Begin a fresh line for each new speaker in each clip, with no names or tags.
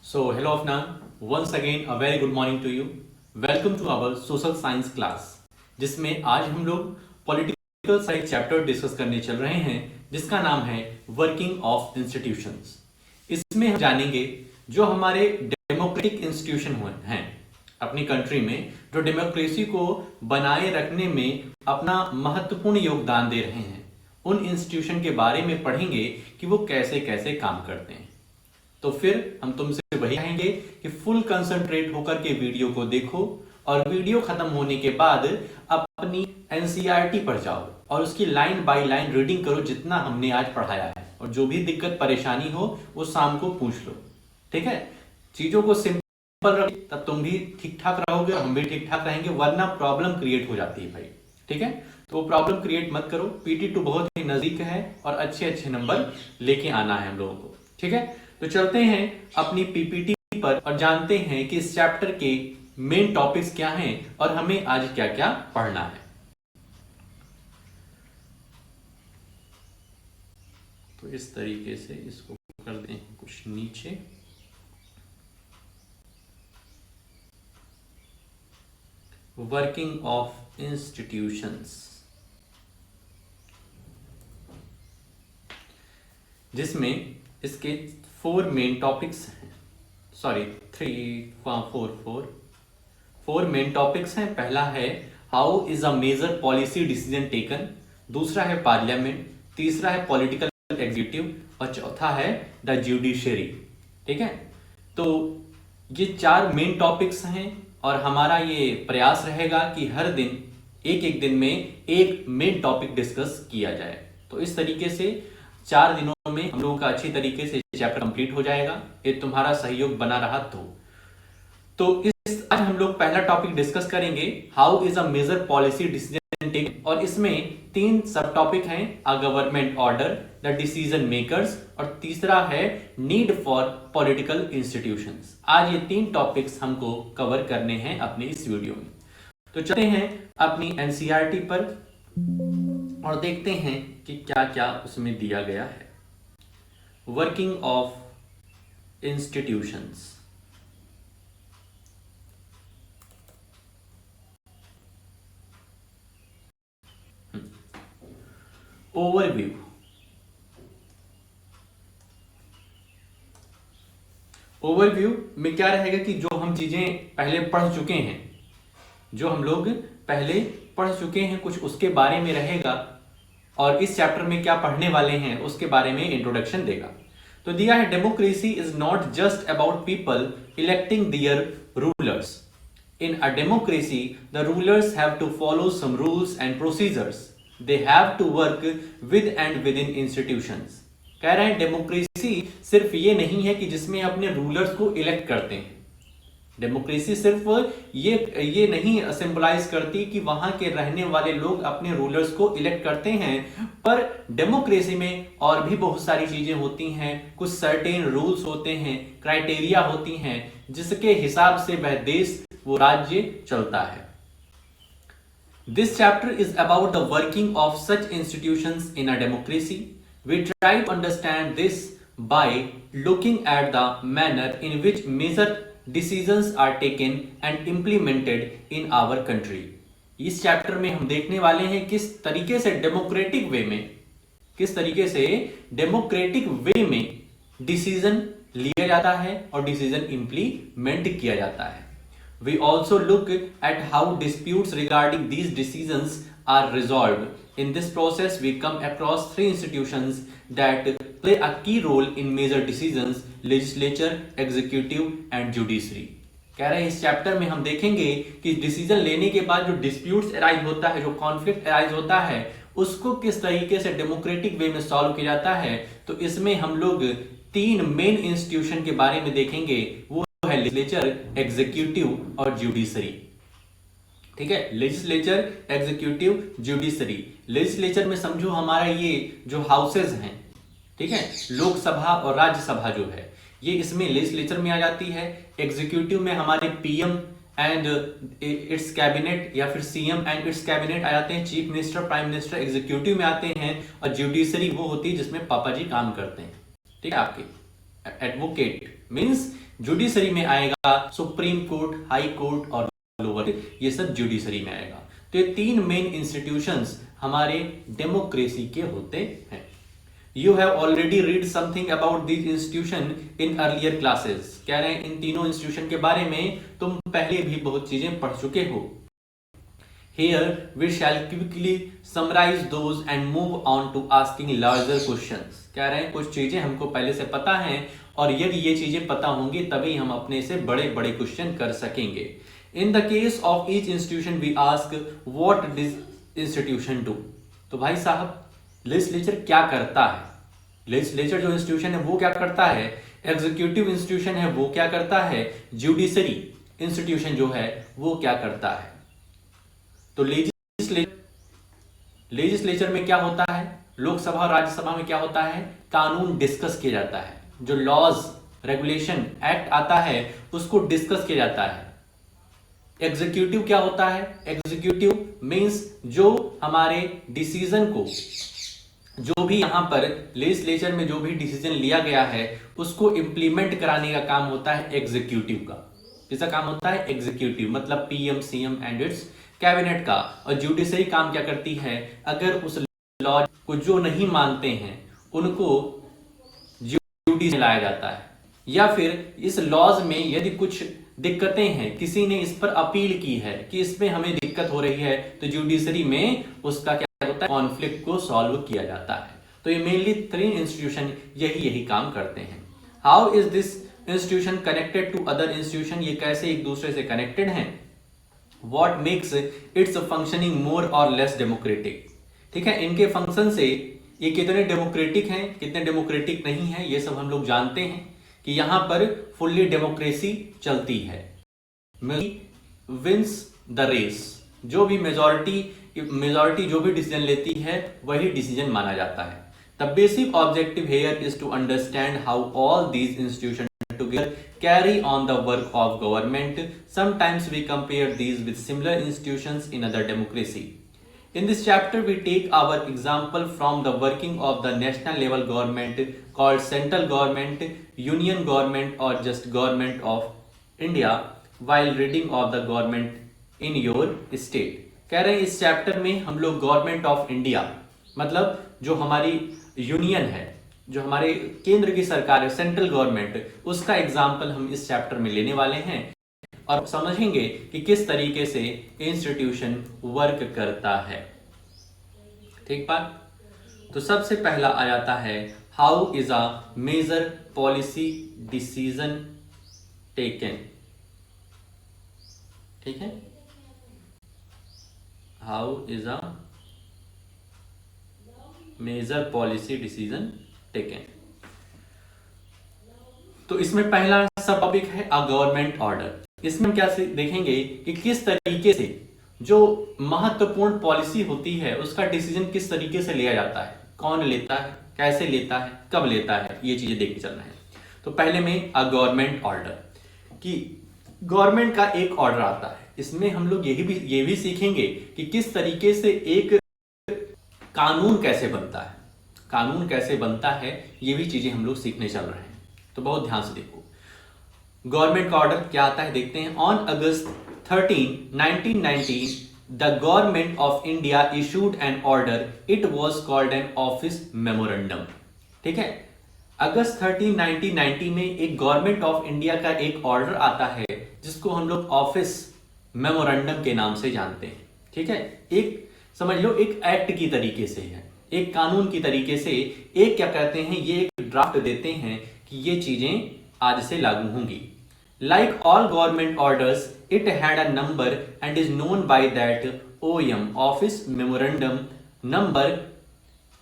So, hello Afnan, once again a very good morning to you. Welcome to our social science class, जिसमें आज हम लोग political का एक चैप्टर डिस्कस करने चल रहे हैं जिसका नाम है वर्किंग ऑफ इंस्टीट्यूशंस। इसमें हम जानेंगे जो हमारे डेमोक्रेटिक इंस्टीट्यूशन हैं अपनी कंट्री में, जो डेमोक्रेसी को बनाए रखने में अपना महत्वपूर्ण योगदान दे रहे हैं, उन इंस्टीट्यूशन के बारे में पढ़ेंगे कि वो कैसे कैसे काम करते हैं। तो फिर हम तुमसे वही कहेंगे कि फुल कंसंट्रेट होकर के वीडियो को देखो और वीडियो खत्म होने के बाद अपनी एनसीईआरटी पर जाओ और उसकी लाइन बाय लाइन रीडिंग करो जितना हमने आज पढ़ाया है, और जो भी दिक्कत परेशानी हो वो शाम को पूछ लो। ठीक है, चीजों को सिंपल रखो, तब तुम भी ठीक ठाक रहोगे, हम भी ठीक ठाक रहेंगे, वरना प्रॉब्लम क्रिएट हो जाती है भाई। ठीक है, तो प्रॉब्लम क्रिएट मत करो। PT2 बहुत ही नजदीक है और अच्छे अच्छे नंबर लेके आना है हम लोगों को। ठीक है, तो चलते हैं अपनी PPT पर और जानते हैं कि इस चैप्टर के मेन टॉपिक्स क्या हैं और हमें आज क्या क्या पढ़ना है। तो इस तरीके से इसको कर दें कुछ नीचे। वर्किंग ऑफ इंस्टीट्यूशंस, जिसमें इसके 4 मेन टॉपिक्स हैं, सॉरी 4 मेन टॉपिक्स हैं। पहला है how is a major policy decision taken, दूसरा है पार्लियामेंट, तीसरा है पॉलिटिकल एग्जीक्यूटिव और चौथा है द जुडिशरी। ठीक है, तो ये 4 मेन टॉपिक्स हैं और हमारा ये प्रयास रहेगा कि हर दिन एक दिन में एक मेन टॉपिक डिस्कस किया जाए। तो इस तरीके से 4 दिनों में हम लोगों का अच्छी तरीके से चैप्टर कंप्लीट हो जाएगा, ये तुम्हारा सहयोग बना रहा तो इस आज हम लोग पहला टॉपिक डिस्कस करेंगे how is a major policy decision taken, और इसमें 3 सब टॉपिक हैं, a government order, the decision makers और तीसरा है नीड फॉर पॉलिटिकल इंस्टीट्यूशंस। आज ये 3 टॉपिक्स हमको कवर करने हैं अपनी इस वीडियो में। तो चलते हैं अपनी एनसीईआरटी पर और देखते हैं कि क्या क्या उसमें दिया गया है। Working of institutions, overview. Overview में क्या रहेगा कि जो हम चीजें पहले पढ़ चुके हैं, जो हम लोग पहले पढ़ चुके हैं कुछ उसके बारे में रहेगा, और इस चैप्टर में क्या पढ़ने वाले हैं उसके बारे में इंट्रोडक्शन देगा। तो दिया है democracy is not just about people electing their rulers. In a democracy the rulers have to follow some rules and procedures, they have to work with and within institutions. कह रहे हैं democracy सिर्फ ये नहीं है कि जिसमें अपने रूलर्स को इलेक्ट करते हैं। डेमोक्रेसी सिर्फ ये नहीं सिंबलाइज करती कि वहां के रहने वाले लोग अपने रूलर्स को इलेक्ट करते हैं, पर डेमोक्रेसी में और भी बहुत सारी चीजें होती हैं, कुछ सर्टेन रूल्स होते हैं, क्राइटेरिया होती हैं जिसके हिसाब से वह देश वो राज्य चलता है। This chapter is about the working of such institutions in a democracy. We try to understand this by looking at the manner in which major decisions are taken and implemented in our country। इस चैप्टर में हम देखने वाले हैं किस तरीके से डेमोक्रेटिक वे में डिसीजन लिया जाता है और डिसीजन इंप्लीमेंट किया जाता है। We also look at how disputes regarding these decisions are resolved. In this process, we come across 3 institutions that play a key role in major decisions: legislature, executive and judiciary। कह रहे हैं इस चैप्टर में हम देखेंगे कि डिसीजन लेने के बाद जो डिस्प्यूट्स अराइज होता है, जो कॉन्फ्लिक्ट अराइज होता है, उसको किस तरीके से डेमोक्रेटिक वे में सॉल्व किया जाता है। तो इसमें हम लोग 3 मेन इंस्टीट्यूशन के बारे में देखेंगे, वो है लेजिस्लेचर, एग्जीक्यूटिव और जुडिशरी। ठीक है, लेजिस्लेचर, एग्जीक्यूटिव, जुडिशरी। लेजिस्लेचर में समझो हमारा ये जो हाउसेज हैं, ठीक है, लोकसभा और राज्यसभा जो है, ये इसमें लेजिस्लेचर में आ जाती है। एग्जीक्यूटिव में हमारे PM एंड इट्स कैबिनेट या फिर CM एंड इट्स कैबिनेट आ जाते हैं, chief minister, prime minister executive में आते हैं। और जुडिशरी वो होती है जिसमें पापा जी काम करते हैं। ठीक है, आपके एडवोकेट मीन्स जुडिशरी में आएगा सुप्रीम कोर्ट, हाई कोर्ट और लोअर, ये सब जुडिशरी में आएगा। तो ये तीन मेन इंस्टीट्यूशंस हमारे डेमोक्रेसी के होते हैं। You have already read something about this institution in earlier classes. कह रहे हैं इन तीनों इंस्टीट्यूशन के बारे में तुम पहले भी बहुत चीजें पढ़ चुके हो। Here we shall quickly summarize those and move on to asking larger questions। कह रहे हैं कुछ चीजें हमको पहले से पता हैं और यदि ये चीजें पता होंगी तभी हम अपने से बड़े बड़े क्वेश्चन कर सकेंगे। In the case of each institution we ask what this institution do। तो भाई साहब लेजिस्लेचर क्या करता है? लेजिस्लेचर जो इंस्टीट्यूशन है वो क्या करता है? एग्जीक्यूटिव इंस्टीट्यूशन है वो क्या करता है? जुडिशरी इंस्टीट्यूशन जो है वो क्या करता है? तो लेजिस्लेचर में क्या होता है? लोकसभा और राज्यसभा में क्या होता है? कानून डिस्कस किया जाता है। जो लॉज, रेगुलेशन, एक्ट आता है उसको डिस्कस किया जाता है। एग्जीक्यूटिव क्या होता है? एग्जीक्यूटिव मींस जो हमारे डिसीजन को, जो भी यहां पर लेजिस्लेचर में जो भी डिसीजन लिया गया है उसको इंप्लीमेंट कराने का काम होता है एग्जीक्यूटिव का। इसका काम होता है एग्जीक्यूटिव, मतलब PM, CM and it's cabinet का। और जुडिशरी काम क्या करती है? अगर उस लॉ को जो नहीं मानते हैं उनको जुडिशरी में लाया जाता है, या फिर इस लॉज में यदि कुछ दिक्कतें हैं, किसी ने इस पर अपील की है कि इसमें हमें दिक्कत हो रही है, तो जुडिशरी में उसका क्या होता है? कॉन्फ्लिक्ट को सॉल्व किया जाता है। तो ये मेनली तीन इंस्टीट्यूशन यही काम करते हैं। How is this institution connected to other institution? ये कैसे एक दूसरे से कनेक्टेड हैं? What makes its functioning more or less democratic? ठीक है, इनके फंक्शन से ये कितने डेमोक्रेटिक हैं, कितने डेमोक्रेटिक नहीं है, ये सब हम लोग जानते हैं कि यहां पर फुल्ली डेमोक्रेसी चलती है। विंस द रेस, जो भी मेजॉरिटी जो भी डिसीजन लेती है वही डिसीजन माना जाता है। The basic objective here is to understand how all these institution together carry on the work of government. Sometimes we compare these with similar institutions in other democracy. In this chapter we take our example from the working of the national level government called central government, union government or just government of India while reading of the government in your state। कह रहे हैं इस चैप्टर में हम लोग government of India, मतलब जो हमारी यूनियन है, जो हमारे केंद्र की सरकार है, सेंट्रल गवर्नमेंट, उसका एग्जाम्पल हम इस चैप्टर में लेने वाले हैं और समझेंगे कि किस तरीके से इंस्टीट्यूशन वर्क करता है। ठीक बात। तो सबसे पहला आ जाता है how is a major policy decision taken. ठीक है, how is a major policy decision taken. तो इसमें पहला सब टॉपिक है अ गवर्नमेंट ऑर्डर। इसमें हम क्या देखेंगे कि किस तरीके से जो महत्वपूर्ण पॉलिसी होती है उसका डिसीजन किस तरीके से लिया जाता है, कौन लेता है, कैसे लेता है, कब लेता है, ये चीजें देख के चलना है। तो पहले में अ गवर्नमेंट ऑर्डर, कि गवर्नमेंट का एक ऑर्डर आता है। इसमें हम लोग ये भी सीखेंगे कि किस तरीके से एक कानून कैसे बनता है, कानून कैसे बनता है, ये भी चीजें हम लोग सीखने चल रहे हैं। तो बहुत ध्यान से देखो गवर्नमेंट का ऑर्डर क्या आता है, देखते हैं। On August 13, 1990 the government of India issued N order, it was called an office memorandum. ठीक है, अगस्त 13, 1990 में एक गवर्नमेंट ऑफ इंडिया का एक ऑर्डर आता है जिसको हम लोग ऑफिस मेमोरेंडम के नाम से जानते हैं। ठीक है, एक समझ लो एक एक्ट की तरीके से है, एक कानून की तरीके से एक क्या कहते हैं, ये एक ड्राफ्ट देते हैं कि ये चीजें आज से लागू होंगी। Like all government orders it had a number and is known by that OM, office memorandum number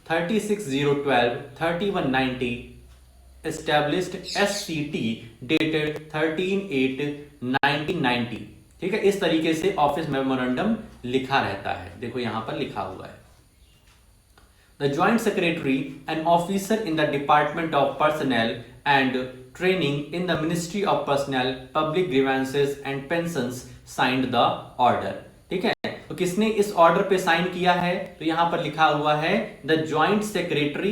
36012 3190 established SCT dated 13/8/1990। ठीक है, इस तरीके से ऑफिस मेमोरेंडम लिखा रहता है। देखो यहां पर लिखा हुआ है, the joint secretary and officer in the department of personnel and training in the ministry of personnel public grievances and pensions signed the order. ठीक है, तो किसने इस ऑर्डर पे साइन किया है? तो यहां पर लिखा हुआ है द ज्वाइंट सेक्रेटरी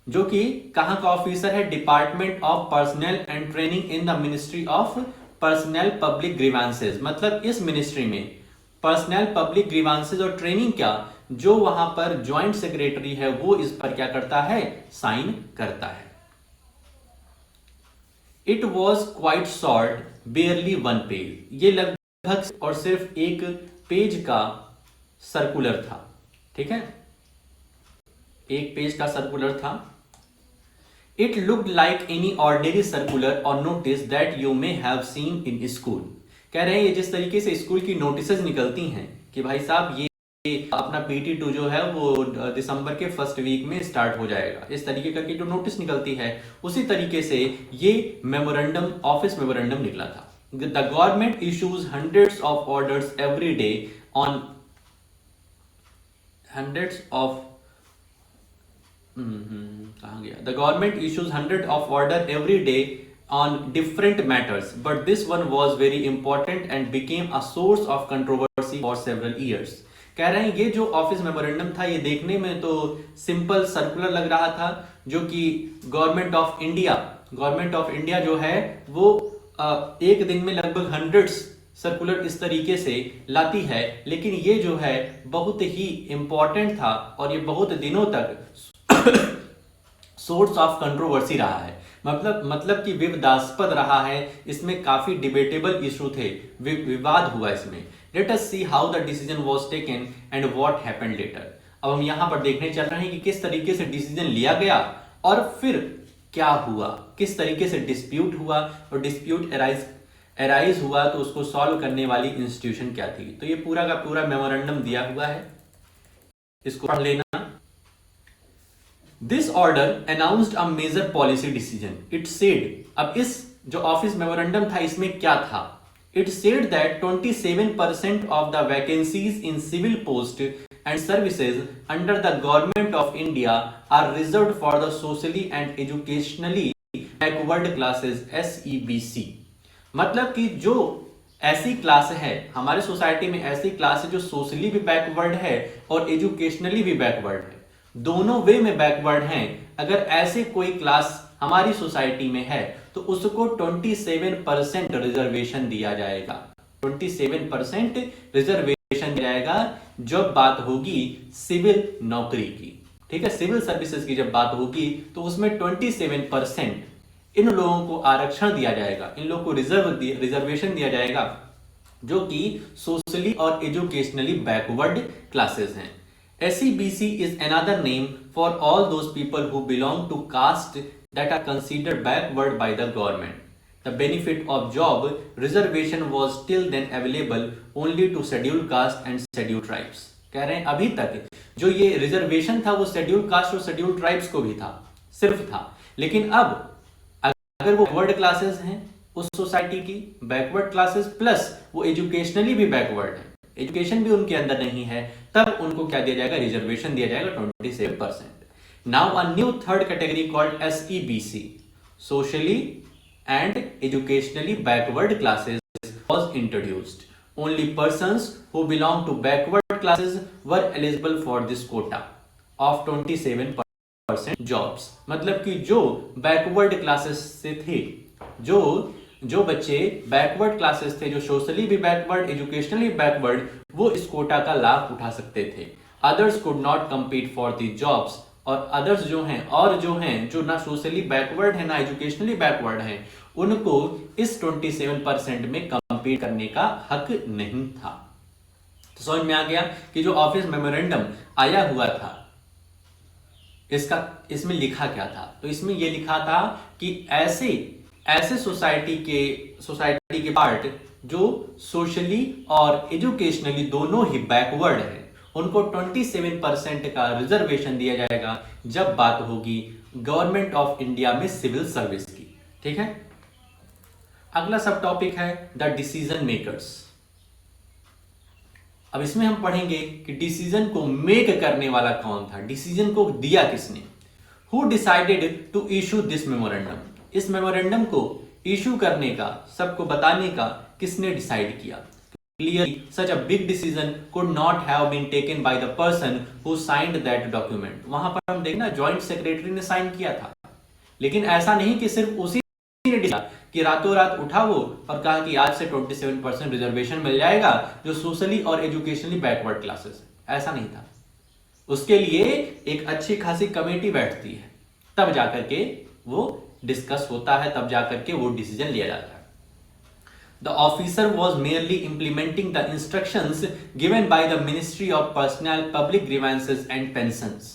जो कि कहां का ऑफिसर है, department of personnel and training in the ministry of personnel public grievances. मतलब इस मिनिस्ट्री में पर्सनल पब्लिक ग्रीवांसेस और ट्रेनिंग क्या, जो वहां पर ज्वाइंट सेक्रेटरी है वो इस पर क्या करता है, साइन करता है। It was quite short, बेयरली 1 page. ये लगभग और सिर्फ एक पेज का सर्कुलर था, ठीक है, एक पेज का सर्कुलर था। It looked like any ordinary circular और notice that you may have seen in school. कह रहे हैं ये जिस तरीके से स्कूल की नोटिसेस निकलती हैं कि भाई साहब ये अपना PT2 जो है वो दिसंबर के फर्स्ट वीक में स्टार्ट हो जाएगा, इस तरीके करके जो नोटिस निकलती है उसी तरीके से ये मेमोरेंडम, ऑफिस मेमोरेंडम निकला था। The government issues hundreds of orders every day on hundreds of कहाँ गया, the government issues 100 of order every day on different matters but this one was very important and became a source of controversy for several years. कह रहे हैं ये जो office memorandum था ये देखने में तो सिंपल सर्कुलर लग रहा था, जो कि गवर्नमेंट ऑफ इंडिया जो है वो एक दिन में लगभग हंड्रेड्स सर्कुलर इस तरीके से लाती है, लेकिन ये जो है बहुत ही इंपॉर्टेंट था और ये बहुत दिनों तक सोर्स ऑफ कंट्रोवर्सी रहा है। मतलब कि विवादास्पद रहा है, इसमें काफी डिबेटेबल इशू थे, विवाद हुआ इसमें। Let us see how the decision was taken and what happened later. अब हम यहां पर देखने चल रहे हैं कि किस तरीके से डिसीजन लिया गया और फिर क्या हुआ, किस तरीके से डिस्प्यूट हुआ और डिस्प्यूट एराइज हुआ तो उसको सॉल्व करने वाली इंस्टीट्यूशन क्या थी। तो ये पूरा का पूरा मेमोरेंडम दिया हुआ है, इसको पढ़ लेना। This order announced a major policy decision. It said, अब इस जो ऑफिस मेमोरेंडम था इसमें क्या था, it said that 27% of the vacancies in civil post and services under the government of India are reserved for the socially and educationally backward classes SEBC। मतलब कि जो ऐसी क्लास है हमारे सोसाइटी में, ऐसी क्लास है जो सोशली भी बैकवर्ड है और एजुकेशनली भी बैकवर्ड है, दोनों वे में बैकवर्ड हैं। अगर ऐसे कोई क्लास हमारी सोसाइटी में है तो उसको 27% रिजर्वेशन दिया जाएगा, 27% रिजर्वेशन दिया जाएगा जब बात होगी सिविल नौकरी की, ठीक है, सिविल सर्विसेज की जब बात होगी तो उसमें 27% इन लोगों को आरक्षण दिया जाएगा, इन लोगों को रिजर्वेशन दिया जाएगा जो कि सोशली और एजुकेशनली बैकवर्ड क्लासेस हैं। SEBC is another name for all those people who belong to caste that are considered backward by the government. The benefit of job reservation was till then available only to scheduled caste and scheduled tribes. कह रहे हैं अभी तक जो ये reservation था वो scheduled caste और शेड्यूल्ड ट्राइब्स को भी था, सिर्फ था, लेकिन अब अगर वो बैकवर्ड क्लासेस हैं उस सोसाइटी की, बैकवर्ड क्लासेस प्लस वो एजुकेशनली भी बैकवर्ड है, एजुकेशन भी उनके अंदर नहीं है, तब उनको क्या दिया जाएगा, रिजर्वेशन दिया जाएगा 27%। Now a new third category called SEBC, socially and educationally backward classes was introduced. Only persons who belong to backward classes were eligible for this quota of 27% jobs. मतलब कि जो बैकवर्ड क्लासेस से थे, जो बच्चे backward classes थे, जो socially भी बैकवर्ड, एजुकेशनली बैकवर्ड, वो इस कोटा का लाभ उठा सकते थे। Others could not compete for the jobs, और अदर्स जो हैं जो ना सोशली बैकवर्ड है ना एजुकेशनली बैकवर्ड हैं, उनको इस 27% में कम्पीट करने का हक नहीं था। तो समझ में आ गया कि जो ऑफिस मेमोरेंडम आया हुआ था इसमें लिखा क्या था। तो इसमें यह लिखा था कि ऐसे सोसाइटी के पार्ट जो सोशली और एजुकेशनली दोनों ही बैकवर्ड है, उनको 27% का रिजर्वेशन दिया जाएगा जब बात होगी गवर्नमेंट ऑफ इंडिया में सिविल सर्विस की। ठीक है, अगला सब टॉपिक है द डिसीजन मेकर्स। अब इसमें हम पढ़ेंगे कि डिसीजन को मेक करने वाला कौन था, डिसीजन को दिया किसने। Who decided to issue this memorandum, इस मेमोरेंडम को इशू करने का, सबको बताने का किसने डिसाइड किया। clearly such a big decision could not have been taken by the person who signed that document. वहां पर हम देखना जॉइंट सेक्रेटरी ने साइन किया था, लेकिन ऐसा नहीं कि सिर्फ उसी ने डिसाइड कि रातों रात उठा वो और कहा कि आज से 27% रिजर्वेशन मिल जाएगा जो सोशली और एजुकेशनली बैकवर्ड क्लासेस है। ऐसा नहीं था, उसके लिए एक अच्छी खासी कमेटी बैठती है, तब जाकर के वो डिस्कस होता है, तब जाकर के वो डिसीजन लिया जाता है। The officer was merely implementing the instructions given by the Ministry of Personnel, Public Grievances and Pensions.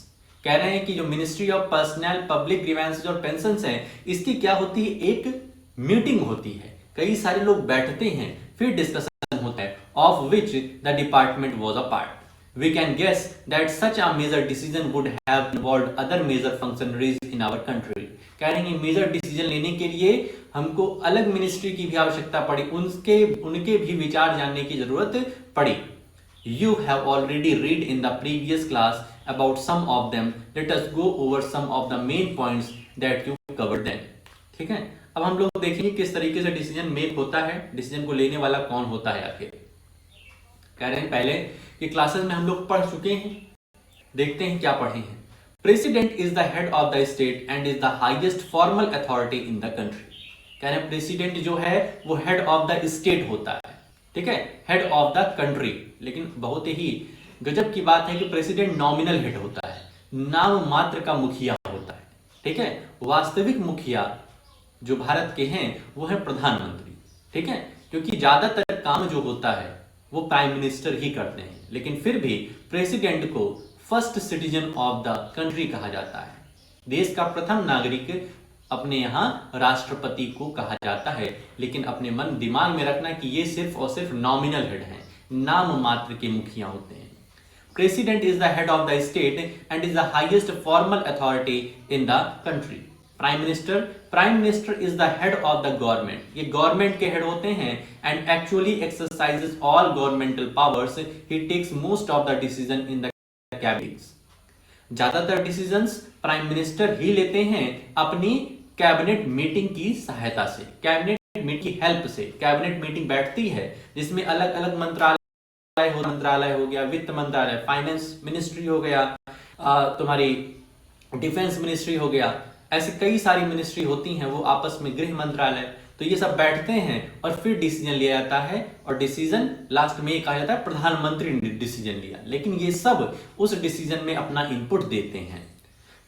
कह रहे हैं कि जो ministry of personal, public grievances और पेंशंस है, इसकी क्या होती है, एक मीटिंग होती है, कई सारे लोग बैठते हैं, फिर डिस्कशन होता है, of which the department was a part. We can guess that such a major decision would have involved other major functionaries in our country. कह रहे हैं मेजर डिसीजन लेने के लिए हमको अलग मिनिस्ट्री की भी आवश्यकता पड़ी, उनके भी विचार जानने की जरूरत पड़ी. You have already read in the previous class about some of them. Let us go over some of the main points that you covered them. ठीक है, अब हम लोग देखेंगे किस तरीके से डिसीजन मेक होता है, डिसीजन को लेने वाला कौन होता है आखिर. कह रहे हैं पहले कि क्लासेस में हम लोग पढ़ चुके हैं, देखते हैं क्या पढ़े हैं. President is the head of the state and is the highest formal authority in the country. कह रहे हैं प्रेसिडेंट जो है वो हेड ऑफ द स्टेट होता है, ठीक है, हेड ऑफ द कंट्री. लेकिन बहुत ही गजब की बात है कि प्रेसिडेंट नॉमिनल हेड होता है, नाम मात्र का मुखिया होता है, ठीक है. वास्तविक मुखिया जो भारत के हैं वो है प्रधानमंत्री, ठीक है, क्योंकि ज्यादातर काम जो होता है वो प्राइम मिनिस्टर ही करते हैं, लेकिन फिर भी प्रेसिडेंट को first citizen of the country कहा जाता है. देश का प्रथम नागरिक अपने यहाँ राष्ट्रपति को कहा जाता है, लेकिन अपने मन दिमाग में रखना कि ये सिर्फ और सिर्फ नॉमिनल हेड हैं, नाम मात्र के मुखिया होते हैं. President is the head of the state and is the highest formal authority in the country. Prime minister is the head of the government. ये गवर्नमेंट के हेड होते हैं and actually exercises all governmental powers. He takes most of the decision in the cabinets. ज्यादातर decisions prime minister ही लेते हैं अपनी cabinet meeting की सहायता से, कैबिनेट मीटिंग की हेल्प से. कैबिनेट मीटिंग बैठती है जिसमें अलग अलग मंत्रालय हो गया, वित्त मंत्रालय, फाइनेंस मिनिस्ट्री हो गया, तुम्हारी डिफेंस मिनिस्ट्री हो गया, ऐसे कई सारी मिनिस्ट्री होती हैं, वो आपस में गृह मंत्रालय, तो ये सब बैठते हैं और फिर डिसीजन लिया जाता है. और डिसीजन लास्ट में ये कहा जाता है प्रधानमंत्री ने डिसीजन लिया, लेकिन ये सब उस डिसीजन में अपना इनपुट देते हैं.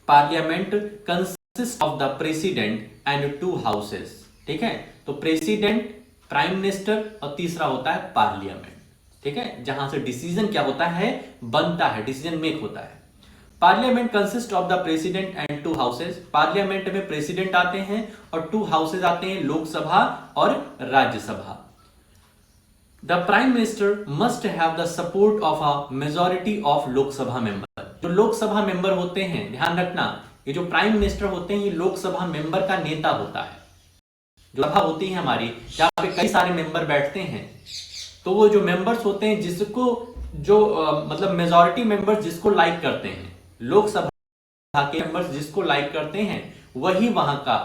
Parliament consist of the president and 2 houses. ठीक है, तो प्रेसिडेंट, प्राइम मिनिस्टर और तीसरा होता है पार्लियामेंट. ठीक है, जहां से डिसीजन क्या होता है, बनता है, डिसीजन मेक होता है. Parliament consist of the president and 2 houses. Parliament में प्रेसिडेंट आते हैं और 2 हाउसेस आते हैं, लोकसभा और Rajya Sabha. The prime minister must have the support of a majority of Lok Sabha member. जो लोकसभा मेंबर होते हैं, ध्यान रखना, ये जो प्राइम मिनिस्टर होते हैं ये लोकसभा मेंबर का नेता होता है. जो सभा होती है हमारी, जहां पे कई सारे मेंबर बैठते हैं, तो वो जो मेंबर्स होते हैं जिसको जो मतलब मेजॉरिटी मेंबर्स जिसको लाइक करते हैं, लोकसभा के मेंबर्स जिसको लाइक करते हैं, वही वहां का,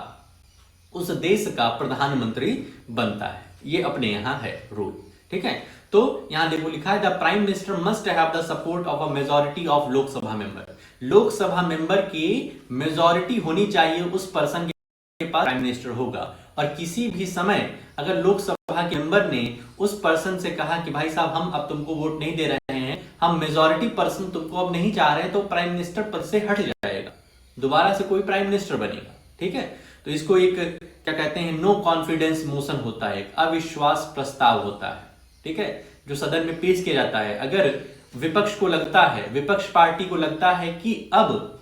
उस देश का प्रधानमंत्री बनता है. ये अपने यहां है रूल. ठीक है, तो यहां देखो लिखा है the prime minister must have the support of a majority of Lok Sabha member. Lok Sabha member की मेजॉरिटी होनी चाहिए, उस पर्सन के पास प्राइम मिनिस्टर होगा. और किसी भी समय अगर लोकसभा के मेंबर ने उस पर्सन से कहा कि भाई साहब हम अब तुमको वोट नहीं दे रहे हैं, हम मेजॉरिटी पर्सन तुमको अब नहीं चाह रहे हैं, तो प्राइम मिनिस्टर पद से हट जाएगा, दोबारा से कोई प्राइम मिनिस्टर बनेगा. ठीक है, तो इसको एक क्या कहते हैं, नो कॉन्फिडेंस मोशन होता है, एक अविश्वास प्रस्ताव होता है. ठीक है, जो सदन में पेश किया जाता है. अगर विपक्ष को लगता है, विपक्ष पार्टी को लगता है कि अब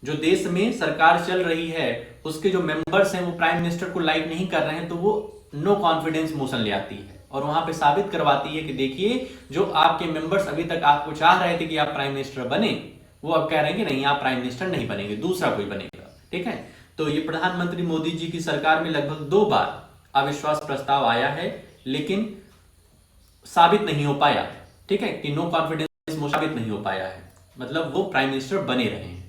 जो देश में सरकार चल रही है उसके जो मेंबर्स हैं वो प्राइम मिनिस्टर को लाइक नहीं कर रहे हैं, तो वो नो कॉन्फिडेंस मोशन ले आती है और वहां पे साबित करवाती है कि देखिए जो आपके मेंबर्स अभी तक आपको चाह रहे थे कि आप प्राइम मिनिस्टर बने, वो अब कह रहे हैं कि नहीं, आप प्राइम मिनिस्टर नहीं बनेंगे, दूसरा कोई बनेगा. ठीक है, तो ये प्रधानमंत्री मोदी जी की सरकार में लगभग 2 बार अविश्वास प्रस्ताव आया है, लेकिन साबित नहीं हो पाया. ठीक है, कि नो कॉन्फिडेंस मोशन साबित नहीं हो पाया है, मतलब वो प्राइम मिनिस्टर बने रहे हैं.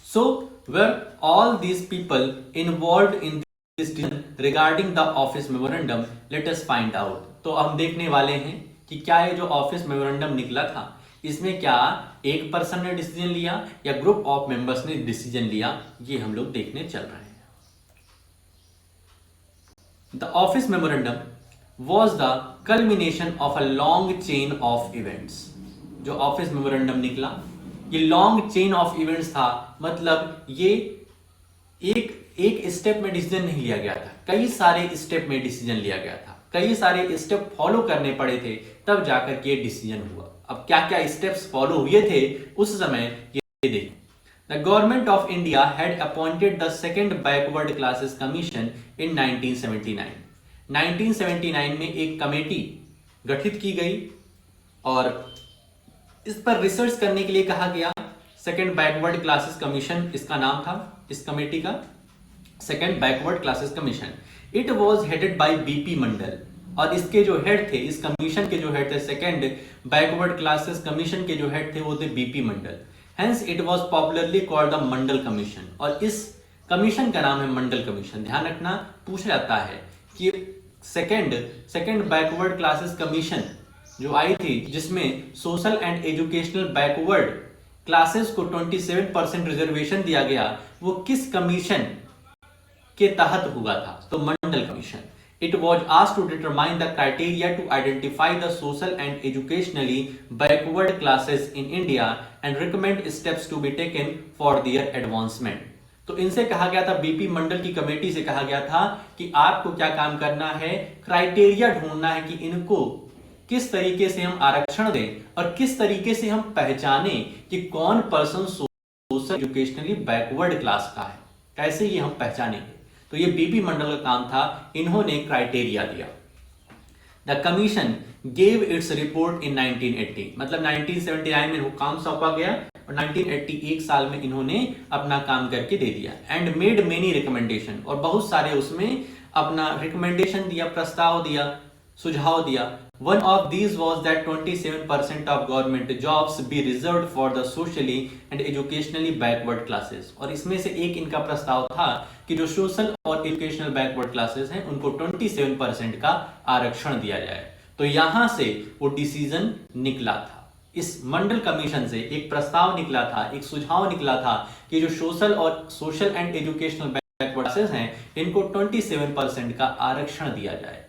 So were all these people involved in this decision regarding the office memorandum? Let us find out. तो हम देखने वाले हैं कि क्या ये जो ऑफिस मेमोरेंडम निकला था इसमें क्या एक पर्सन ने डिसीजन लिया या ग्रुप ऑफ मेंबर्स ने डिसीजन लिया, ये हम लोग देखने चल रहे हैं। The office memorandum was the culmination of a long chain of events। जो ऑफिस मेमोरेंडम निकला ये लॉन्ग चेन ऑफ इवेंट्स था, मतलब ये एक स्टेप में डिसीजन नहीं लिया गया था, कई सारे स्टेप में डिसीजन लिया गया था, कई सारे स्टेप फॉलो करने पड़े थे तब जाकर के डिसीजन हुआ। अब क्या क्या स्टेप्स फॉलो हुए थे उस समय ये देखिए। The government of India had appointed the second backward classes commission इन 1979। 1979 में एक कमेटी गठित की गई और इस पर रिसर्च करने के लिए कहा गया। सेकेंड बैकवर्ड क्लासेस कमीशन इसका नाम था, इस कमेटी का second backward classes commission. It was headed by BP Mandal और इसके जो हेड थे, इस कमीशन के जो हेड थे, सेकेंड बैकवर्ड क्लासेस कमीशन के जो हेड थे वो थे BP Mandal. Hence it was popularly called the Mandal commission और इस कमीशन का नाम है मंडल कमीशन। ध्यान रखना, पूछा जाता है कि सेकेंड बैकवर्ड क्लासेस कमीशन जो आई थी जिसमें social and educational backward classes को 27% रिजर्वेशन दिया गया, वो किस कमीशन के तहत हुआ था? तो मंडल commission. It was asked to determine the criteria to identify the social and educationally backward classes in India and recommend steps to be taken for their advancement। तो इनसे कहा गया था, बीपी मंडल की कमेटी से कहा गया था कि आपको क्या काम करना है, क्राइटेरिया ढूंढना है कि इनको किस तरीके से हम आरक्षण दें और किस तरीके से हम पहचाने कि कौन person social educationally backward class का है, कैसे ये हम पहचानेंगे। तो ये बीपी मंडल का काम था, इन्होंने क्राइटेरिया दिया। The commission gave its report इन 1980, मतलब 1979 में इनको काम सौंपा गया और 1981 साल में इन्होंने अपना काम करके दे दिया। एंड मेड मेनी रिकमेंडेशन, और बहुत सारे उसमें अपना रिकमेंडेशन दिया, प्रस्ताव दिया, सुझाव दिया। One of these was that 27% of government jobs be reserved for the socially and educationally backward classes। और इसमें से एक इनका प्रस्ताव था कि जो सोशल और एजुकेशनल बैकवर्ड क्लासेस हैं उनको 27% का आरक्षण दिया जाए। तो यहां से वो डिसीजन निकला था, इस मंडल कमीशन से एक प्रस्ताव निकला था, एक सुझाव निकला था कि जो social and educational backward classes हैं इनको 27% का आरक्षण दिया जाए।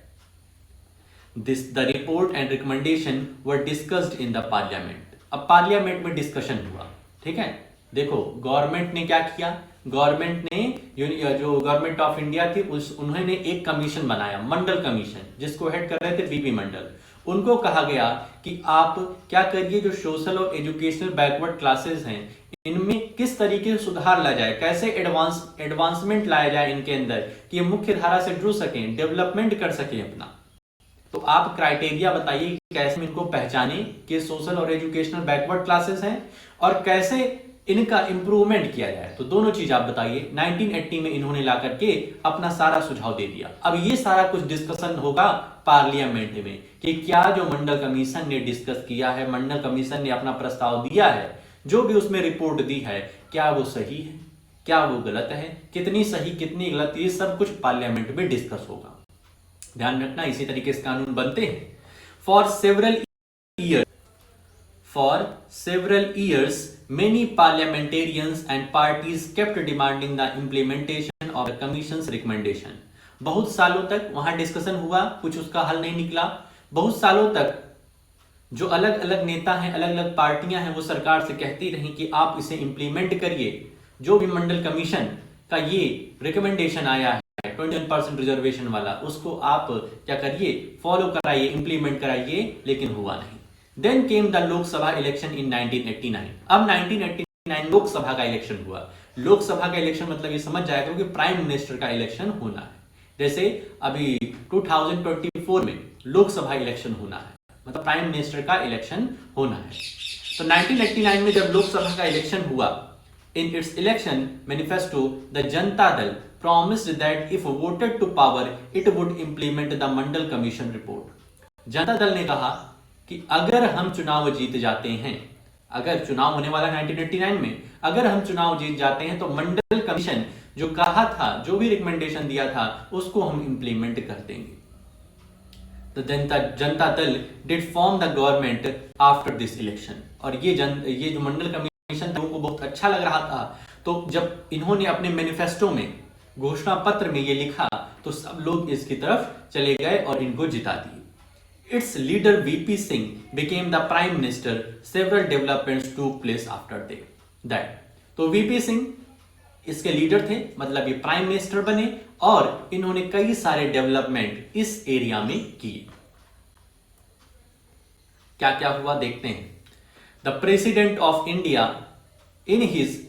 The report and recommendation were discussed in the parliament। अब पार्लियामेंट में डिस्कशन हुआ, ठीक है। देखो गवर्नमेंट ने क्या किया, गवर्नमेंट ने जो गवर्नमेंट ऑफ इंडिया थी उन्होंने एक कमीशन बनाया, मंडल कमीशन, जिसको हेड कर रहे थे बीपी मंडल। उनको कहा गया कि आप क्या करिए, जो सोशल और एजुकेशनल बैकवर्ड क्लासेस हैं इनमें किस तरीके से सुधार लाया जाए, कैसे एडवांसमेंट लाया जाए इनके अंदर कि ये मुख्य धारा से जुड़ सकें, डेवलपमेंट कर सकें अपना। तो आप क्राइटेरिया बताइए कि कैसे इनको पहचाने कि सोशल और एजुकेशनल बैकवर्ड क्लासेस हैं और कैसे इनका इंप्रूवमेंट किया जाए। तो दोनों चीज आप बताइए। 1980 में इन्होंने ला करके अपना सारा सुझाव दे दिया। अब ये सारा कुछ डिस्कशन होगा पार्लियामेंट में कि क्या जो मंडल कमीशन ने डिस्कस किया है, मंडल कमीशन ने अपना प्रस्ताव दिया है, जो भी उसमें रिपोर्ट दी है, क्या वो सही है, क्या वो गलत है, कितनी सही कितनी गलत, ये सब कुछ पार्लियामेंट में डिस्कस होगा। ध्यान रखना, इसी तरीके से कानून बनते हैं। For several years many parliamentarians and parties kept demanding the implementation of the commissions recommendation. बहुत सालों तक वहां डिस्कशन हुआ, कुछ उसका हल नहीं निकला। बहुत सालों तक जो अलग अलग नेता हैं, अलग अलग पार्टियां हैं, वो सरकार से कहती रही कि आप इसे इंप्लीमेंट करिए। जो भी मंडल कमीशन का ये रिकमेंडेशन आया है 21% रिजर्वेशन वाला, उसको आप क्या करिए, फॉलो कराइए, इंप्लीमेंट कराइए, लेकिन हुआ नहीं। Then came the Lok Sabha election in 1989। अब 1989 लोकसभा का इलेक्शन हुआ। लोकसभा का इलेक्शन मतलब ये समझ जाएगा क्योंकि प्राइम मिनिस्टर का इलेक्शन होना है। जैसे अभी 2024 में लोकसभा इलेक्शन होना है, मतलब प्राइम मिनिस्टर का इलेक्शन होना है। तो 1989 में जब लोकसभा का इलेक्शन हुआ, in its election manifesto the Janata Dal promised that if voted to power it would implement the Mandal commission report. Janata Dal ने कहा कि अगर हम चुनाव जीत जाते हैं, अगर चुनाव होने वाला 1989 में, अगर हम चुनाव जीत जाते हैं तो मंडल कमीशन जो कहा था, जो भी रिकमेंडेशन दिया था, उसको हम इंप्लीमेंट कर देंगे। The Janata Dal did form the government after this election. और ये जो मंडल कमीशन लोगों को बहुत अच्छा लग रहा था, तो जब इन्होंने अपने मैनिफेस्टो में, घोषणा पत्र में ये लिखा, तो सब लोग इसकी तरफ चले गए और इनको जिता दिए। It's leader VP Singh became the prime minister. Several developments टूक प्लेस आफ्टर दैट। तो वीपी सिंह इसके लीडर थे, मतलब ये प्राइम मिनिस्टर बने, और इन्होंने कई सारे डेवलपमेंट इस एरिया में किए। क्या क्या हुआ देखते हैं। The president of India in his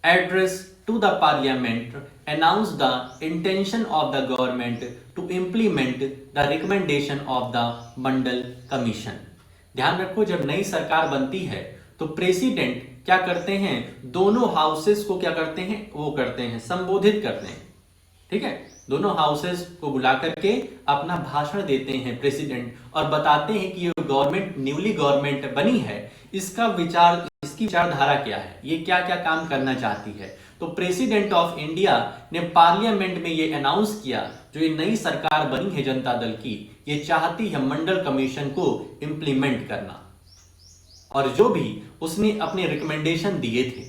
address to the parliament announce the intention of the government to implement the recommendation of the Mandal commission. ध्यान रखो, जब नई सरकार बनती है तो प्रेसिडेंट क्या करते हैं, दोनों हाउसेस को क्या करते हैं, वो करते हैं, संबोधित करते हैं। ठीक है, दोनों हाउसेस को बुला करके अपना भाषण देते हैं प्रेसिडेंट, और बताते हैं कि ये गवर्नमेंट, न्यूली गवर्नमेंट बनी है, इसका विचार, इसकी विचारधारा क्या है, ये क्या क्या काम करना चाहती है। तो प्रेसिडेंट ऑफ इंडिया ने पार्लियामेंट में ये अनाउंस किया, जो ये नई सरकार बनी है जनता दल की, ये चाहती है मंडल कमीशन को इंप्लीमेंट करना। और जो भी उसने अपने रिकमेंडेशन दिए थे,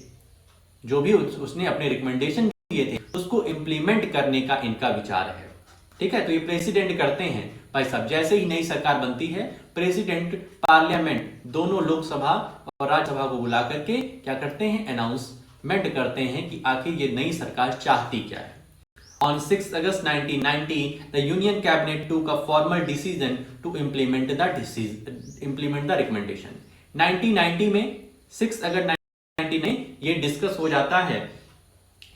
जो भी उसने अपने रिकमेंडेशन दिए थे, उसको इंप्लीमेंट करने का इनका विचार है। ठीक है, तो ये प्रेसिडेंट करते हैं भाई साहब। जैसे ही नई सरकार बनती है, प्रेसिडेंट पार्लियामेंट, दोनों लोकसभा और राज्यसभा को बुला करके क्या करते हैं, अनाउंसमेंट करते हैं कि आखिर ये नई सरकार चाहती क्या है। On 6 August 1990, the Union Cabinet took a formal decision to implement the recommendation. 1990 में 6 अगस्त 1990 में ये डिस्कस हो जाता है,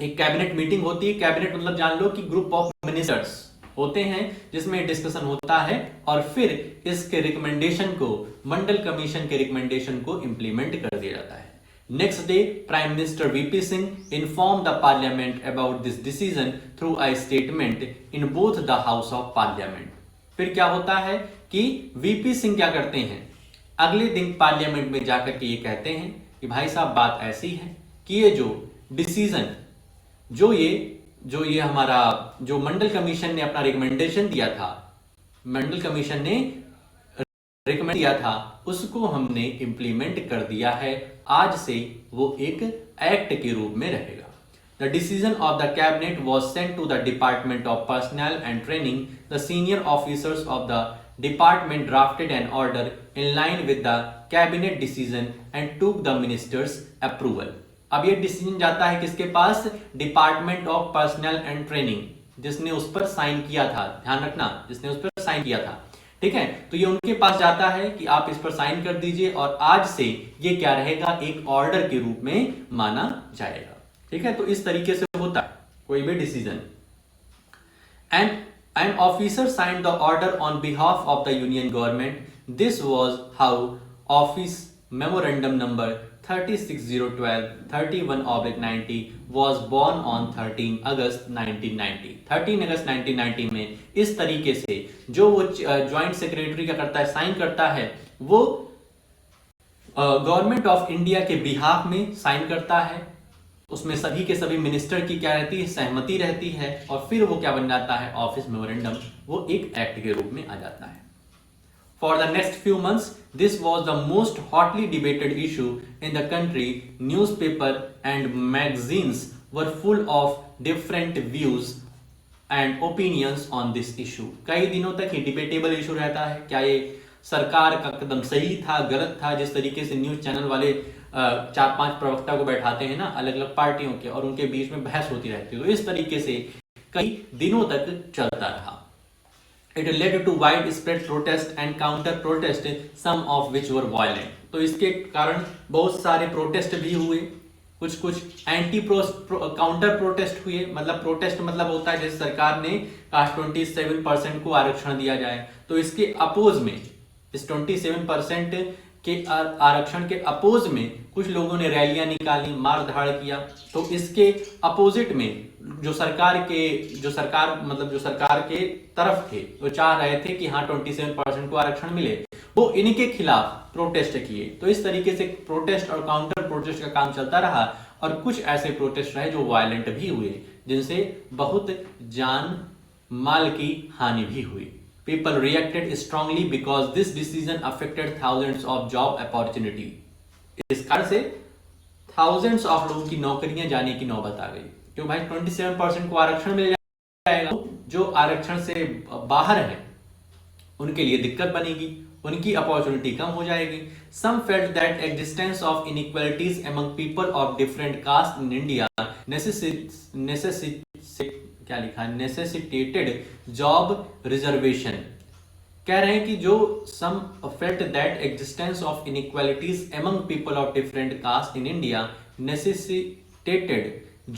एक कैबिनेट मीटिंग होती है। कैबिनेट मतलब जान लो कि ग्रुप ऑफ मिनिस्टर्स होते हैं, जिसमें डिस्कशन होता है, और फिर इसके रिकमेंडेशन को, मंडल कमीशन के रिकमेंडेशन को इंप्लीमेंट कर दिया जाता है। Next day prime minister VP Singh inform the parliament about this decision through a statement in both the house of parliament. फिर क्या होता है कि वीपी सिंह क्या करते हैं, अगले दिन पार्लियामेंट में जाकर के ये कहते हैं कि भाई साहब बात ऐसी है कि ये जो डिसीजन, जो ये हमारा, जो मंडल कमीशन ने अपना रिकमेंडेशन दिया था, मंडल कमीशन ने रिकमेंड किया था, उसको हमने इंप्लीमेंट कर दिया है। आज से वो एक एक्ट के रूप में रहेगा। The decision of the cabinet was sent to the department of personnel and training. The senior officers of the department drafted an order in line with the cabinet decision and took the minister's approval. अब ये decision जाता है किसके पास, department of personnel and training, जिसने उस पर sign किया था। ध्यान रखना, जिसने उस पर साइन किया था। ठीक है, तो ये उनके पास जाता है कि आप इस पर साइन कर दीजिए, और आज से ये क्या रहेगा, एक ऑर्डर के रूप में माना जाएगा। ठीक है, तो इस तरीके से होता है कोई भी decision. An officer signed the order on behalf of the union government. This was how office memorandum number 36012 31/90 was born on 13 अगस्त 1990। 13 अगस्त 1990 में इस तरीके से जो वो ज्वाइंट सेक्रेटरी क्या करता है, साइन करता है, वो गवर्नमेंट ऑफ इंडिया के बिहाफ में साइन करता है। उसमें सभी के सभी मिनिस्टर की क्या रहती है, सहमति रहती है, और फिर वो क्या बन जाता है, ऑफिस मेमोरेंडम, वो एक एक्ट के रूप में आ जाता है। For the next few months, this was the most hotly debated issue in the country. Newspaper and magazines were full of different views and opinions on this issue. कई दिनों तक ये डिबेटेबल इशू रहता है, क्या ये सरकार का कदम सही था, गलत था। जिस तरीके से न्यूज चैनल वाले 4-5 प्रवक्ता को बैठाते हैं ना, अलग अलग पार्टियों के, और उनके बीच में बहस होती रहती है, तो इस तरीके से कई दिनों तक चलता रहा। It led to widespread protest and counter protest, some of which were violent. तो इसके कारण बहुत सारे प्रोटेस्ट भी हुए, कुछ एंटी काउंटर प्रोटेस्ट हुए। मतलब प्रोटेस्ट मतलब होता है जैसे सरकार ने कहा 27% को आरक्षण दिया जाए, तो इसके अपोज में, इस 27% के आरक्षण के अपोज में कुछ लोगों ने रैलियां निकाली, मार धाड़ किया। तो इसके अपोजिट में जो सरकार के तरफ थे, वो चाह रहे थे कि हाँ 27% को आरक्षण मिले, वो इनके खिलाफ प्रोटेस्ट किए। तो इस तरीके से प्रोटेस्ट और काउंटर प्रोटेस्ट का काम चलता रहा, और कुछ ऐसे प्रोटेस्ट रहे जो वायलेंट भी हुए, जिनसे बहुत जान माल की हानि भी हुई। people reacted strongly because this decision affected thousands of job opportunity. इस कारण से thousands of लोगों की नौकरियां जाने की नौबत आ गई। क्यों भाई 27% को आरक्षण मिल जाएगा, जो आरक्षण से बाहर है उनके लिए दिक्कत बनेगी, उनकी अपॉर्चुनिटी कम हो जाएगी। Some felt that existence of inequalities among people of different caste in India necessitated job reservation। कह रहे हैं कि जो some felt that existence of inequalities among people of different caste in India necessitated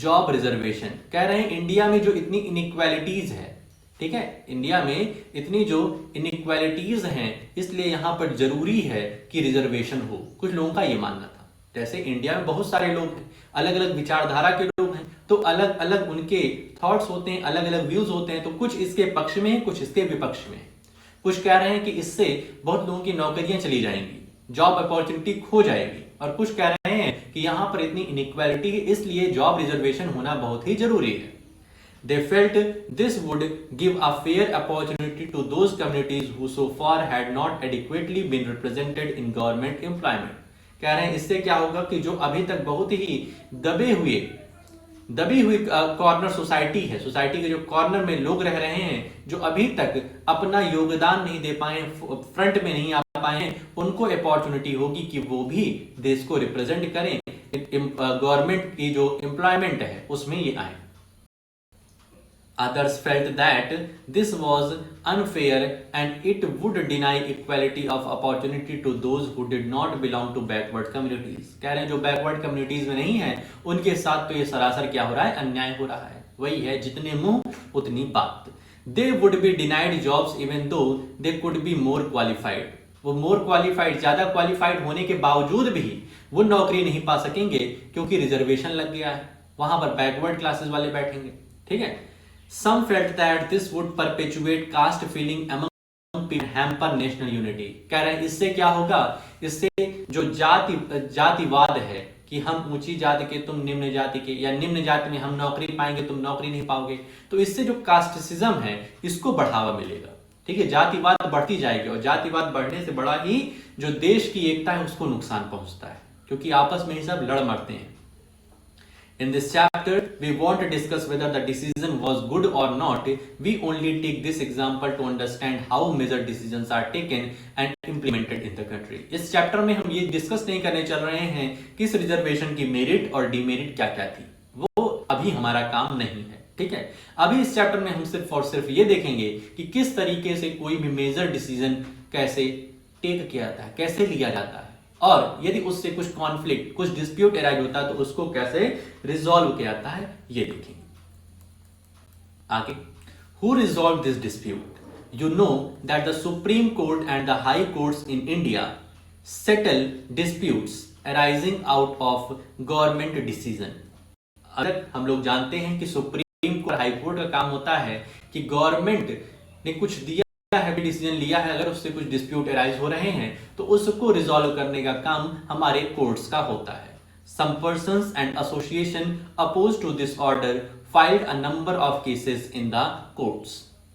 job reservation। कह रहे हैं India में जो इतनी inequalities है, ठीक है, इंडिया में इतनी जो इनइक्वालिटीज हैं, इसलिए यहां पर जरूरी है कि रिजर्वेशन हो। कुछ लोगों का ये मानना था। जैसे इंडिया में बहुत सारे लोग हैं, अलग अलग विचारधारा के लोग हैं, तो अलग अलग उनके थॉट्स होते हैं, अलग अलग व्यूज होते हैं। तो कुछ इसके पक्ष में है, कुछ इसके विपक्ष में है। कुछ कह रहे हैं कि इससे बहुत लोगों की नौकरियां चली जाएंगी, जॉब अपॉर्चुनिटी खो जाएगी, और कुछ कह रहे हैं कि यहां पर इतनी इनइक्वालिटी है, इसलिए जॉब रिजर्वेशन होना बहुत ही जरूरी है। They felt this would give a fair opportunity to those communities who so far had not adequately been represented in government employment। कह रहे हैं इससे क्या होगा कि जो अभी तक बहुत ही दबी हुई कॉर्नर सोसाइटी है, सोसाइटी के जो कॉर्नर में लोग रह रहे हैं, जो अभी तक अपना योगदान नहीं दे पाए, फ्रंट में नहीं आ पाए हैं, उनको अपॉर्चुनिटी होगी कि वो भी देश को रिप्रेजेंट करें, गवर्नमेंट की जो एम्प्लॉयमेंट है उसमें ये आए। Others felt that this was unfair and it would deny equality of opportunity to those who did not belong to backward communities। कह रहे हैं जो backward communities में नहीं है, उनके साथ तो ये सरासर क्या हो रहा है, अन्याय हो रहा है। वही है, जितने मुंह उतनी बात। They would be denied jobs even though they could be more qualified। वो more qualified, ज्यादा qualified होने के बावजूद भी वो नौकरी नहीं पा सकेंगे, क्योंकि रिजर्वेशन लग गया है, वहां पर बैकवर्ड क्लासेस वाले बैठेंगे। ठीक है। Some felt that this would perpetuate caste feeling among people, hamper national unity। कह रहे हैं इससे क्या होगा, इससे जो जातिवाद है कि हम ऊंची जाति के, तुम निम्न जाति के, या निम्न जाति में हम नौकरी पाएंगे, तुम नौकरी नहीं पाओगे, तो इससे जो कास्टिसिज्म है इसको बढ़ावा मिलेगा। ठीक है, जातिवाद बढ़ती जाएगी, और जातिवाद बढ़ने से बड़ा ही जो देश की एकता है उसको नुकसान पहुंचता है, क्योंकि आपस में ही सब लड़ मरते हैं। In this chapter, we want to discuss whether the decision was good or not. We only take this example to understand how major decisions are taken and implemented in the country। इस चैप्टर में हम ये discuss नहीं करने चल रहे हैं किस रिजर्वेशन की मेरिट और डिमेरिट क्या क्या थी, वो अभी हमारा काम नहीं है। ठीक है, अभी इस चैप्टर में हम सिर्फ और सिर्फ ये देखेंगे कि किस तरीके से कोई भी मेजर डिसीजन कैसे टेक किया जाता है, कैसे लिया जाता है, और यदि उससे कुछ कॉन्फ्लिक्ट, कुछ डिस्प्यूट अराइज होता है तो उसको कैसे रिजॉल्व किया जाता है, ये देखेंगे। आगे, who resolve this dispute? You know that the Supreme court and the high courts in India settle disputes arising out of government decision. अगर हम लोग जानते हैं कि सुप्रीम कोर्ट, हाई कोर्ट का काम होता है कि गवर्नमेंट ने कुछ दिया है, डिसीजन लिया है, अगर उससे कुछ डिस्प्यूट अराइज हो रहे हैं तो उसको रिजॉल्व करने का काम हमारे कोर्ट्स का होता है। Some persons and association opposed to this order filed a number of cases in the courts।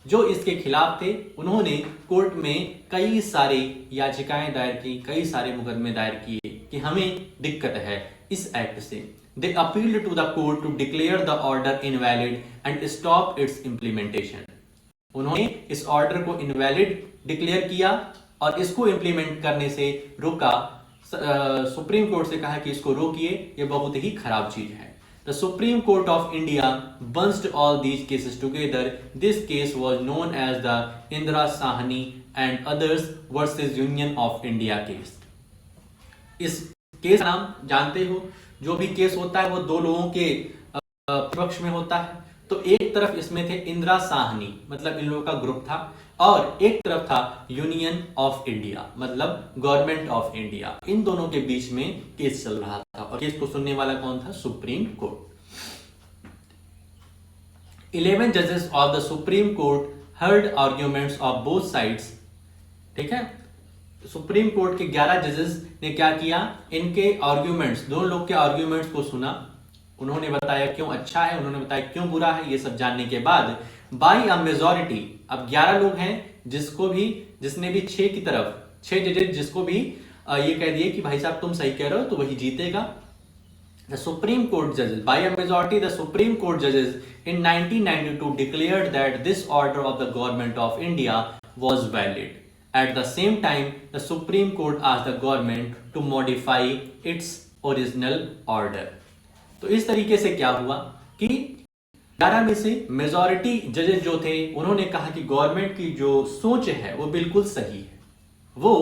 जो इसके खिलाफ थे उन्होंने कोर्ट में कई सारे याचिकाएं दायर की, कई सारे मुकदमे दायर किए कि हमें दिक्कत है इस एक्ट से। They appealed to the court to declare the order invalid and stop its implementation। उन्होंने इस ऑर्डर को इनवैलिड डिक्लेयर किया और इसको इंप्लीमेंट करने से रोका। सुप्रीम कोर्ट से कहा कि इसको रोकिए, ये बहुत ही खराब चीज है। The Supreme Court of India bunched all these cases together. This case was known as the Indira Sawhney and others versus Union of India case. इस केस का नाम जानते हो, जो भी केस होता है वो दो लोगों के पक्ष में होता है। तो एक तरफ इसमें थे इंदिरा साहनी, मतलब इन लोगों का ग्रुप था, और एक तरफ था यूनियन ऑफ इंडिया, मतलब गवर्नमेंट ऑफ इंडिया। इन दोनों के बीच में केस चल रहा था, और केस को सुनने वाला कौन था? Supreme court. 11 जजेस of the Supreme court heard arguments of both sides. ठीक है, सुप्रीम कोर्ट के 11 जजेस ने क्या किया, इनके आर्ग्यूमेंट्स, दोनों लोग के आर्ग्यूमेंट्स को सुना। उन्होंने बताया क्यों अच्छा है, उन्होंने बताया क्यों बुरा है। ये सब जानने के बाद बाई अ मेजॉरिटी, अब 11 लोग हैं, जिसने भी 6 की तरफ 6 जजेस जिसको भी ये कह दिए कि भाई साहब तुम सही कह रहे हो तो वही जीतेगा। The Supreme Court judges, by a majority, the Supreme Court judges in 1992 declared that this order of the government of India was valid. At the same time, the Supreme Court asked the government to modify its original order. तो इस तरीके से क्या हुआ कि 11 में से majority जजेस जो थे उन्होंने कहा कि गवर्नमेंट की जो सोच है वो बिल्कुल सही है, वो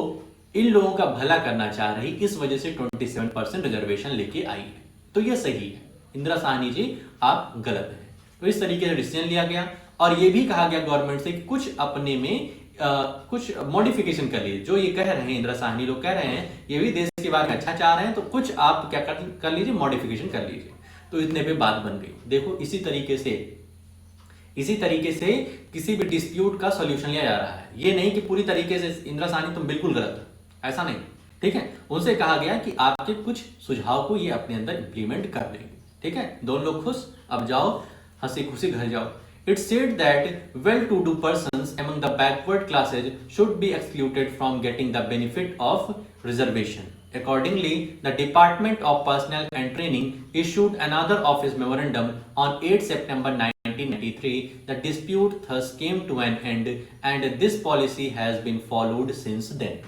इन लोगों का भला करना चाह रही, इस वजह से 27% रिजर्वेशन लेके आई है, तो ये सही है, इंदिरा साहनी जी आप गलत हैं। तो इस तरीके से डिसीजन लिया गया और ये भी कहा गया गवर्नमेंट से कि कुछ अपने में कुछ मॉडिफिकेशन कर लीजिए। जो ये कह रहे हैं इंदिरा साहनी लोग कह रहे हैं ये भी देश के बारे में अच्छा चाह रहे हैं, तो कुछ आप क्या कर लीजिए, मॉडिफिकेशन कर लीजिए। तो इतने पे बात बन गई। देखो इसी तरीके से किसी भी डिस्प्यूट का सॉल्यूशन लिया जा रहा है। ये नहीं कि पूरी तरीके से इंदिरा साहनी तुम बिल्कुल गलत हो, ऐसा नहीं, ठीक है। उनसे कहा गया कि आपके कुछ सुझाव को ये अपने अंदर इंप्लीमेंट कर लेंगे, ठीक है। दोनों लोग खुश, अब जाओ हंसी खुशी घर जाओ। It said that well-to-do persons among the backward classes should be excluded from getting the benefit of reservation. Accordingly, the Department of Personnel and Training issued another office memorandum on 8 September 1993. The dispute thus came to an end, and this policy has been followed since then.